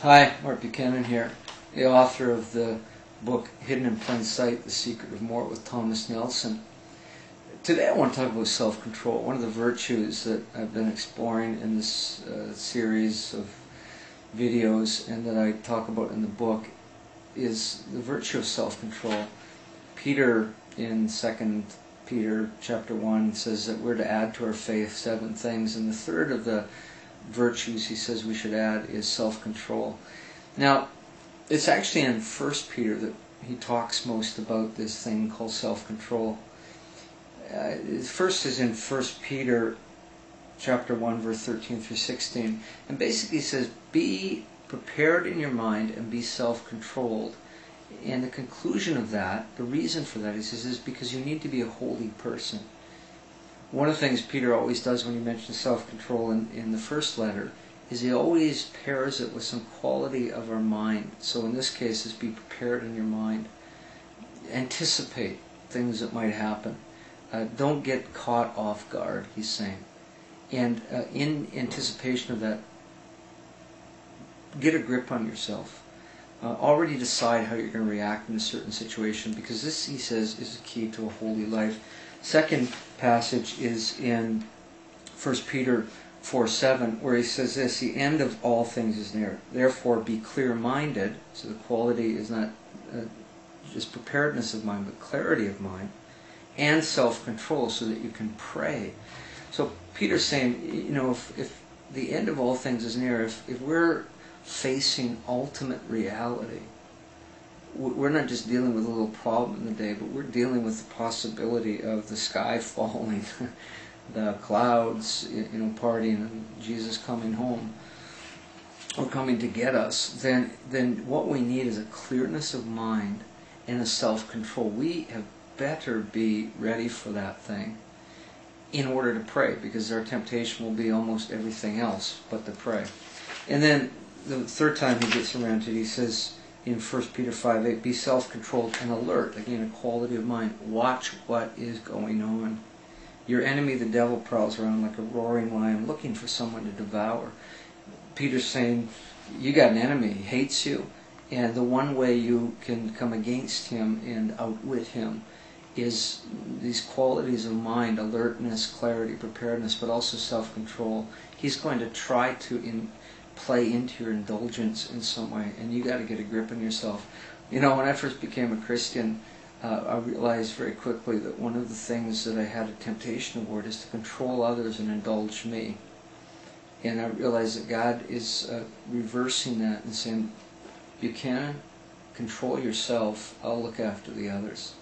Hi, Mark Buchanan here, the author of the book Hidden in Plain Sight, The Secret of More with Thomas Nelson. Today I want to talk about self-control. One of the virtues that I've been exploring in this series of videos and that I talk about in the book is the virtue of self-control. Peter in 2 Peter chapter 1 says that we're to add to our faith 7 things, and the third of the virtues he says we should add is self-control. Now, it's actually in 1 Peter that he talks most about this thing called self-control. First is in 1 Peter chapter 1 verse 13 through 16, and basically he says, be prepared in your mind and be self-controlled. And the conclusion of that, the reason for that, he says, is because you need to be a holy person. One of the things Peter always does when he mentions self-control in the first letter is he always pairs it with some quality of our mind. So in this case, it's be prepared in your mind. Anticipate things that might happen. Don't get caught off guard, he's saying. And in anticipation of that, get a grip on yourself. Already decide how you're going to react in a certain situation, because this, he says, is the key to a holy life. Second passage is in 1 Peter 4:7, where he says this, the end of all things is near. Therefore be clear-minded. So the quality is not just preparedness of mind, but clarity of mind, and self-control, so that you can pray. So Peter's saying, you know, if the end of all things is near, if we're facing ultimate reality, we're not just dealing with a little problem in the day, but we're dealing with the possibility of the sky falling, the clouds, parting, and Jesus coming home or coming to get us. Then what we need is a clearness of mind and a self-control. We have better be ready for that thing in order to pray, because our temptation will be almost everything else but to pray. And then the third time he gets around to it, he says in 1 Peter 5:8, be self-controlled and alert. Again, a quality of mind. Watch what is going on. Your enemy, the devil, prowls around like a roaring lion looking for someone to devour. Peter's saying, you got an enemy. He hates you. And the one way you can come against him and outwit him is these qualities of mind, alertness, clarity, preparedness, but also self-control. He's going to try to play into your indulgence in some way, and you got to get a grip on yourself. When I first became a Christian, I realized very quickly that one of the things that I had a temptation toward is to control others and indulge me. And I realized that God is reversing that and saying, Buchanan, control yourself, I'll look after the others.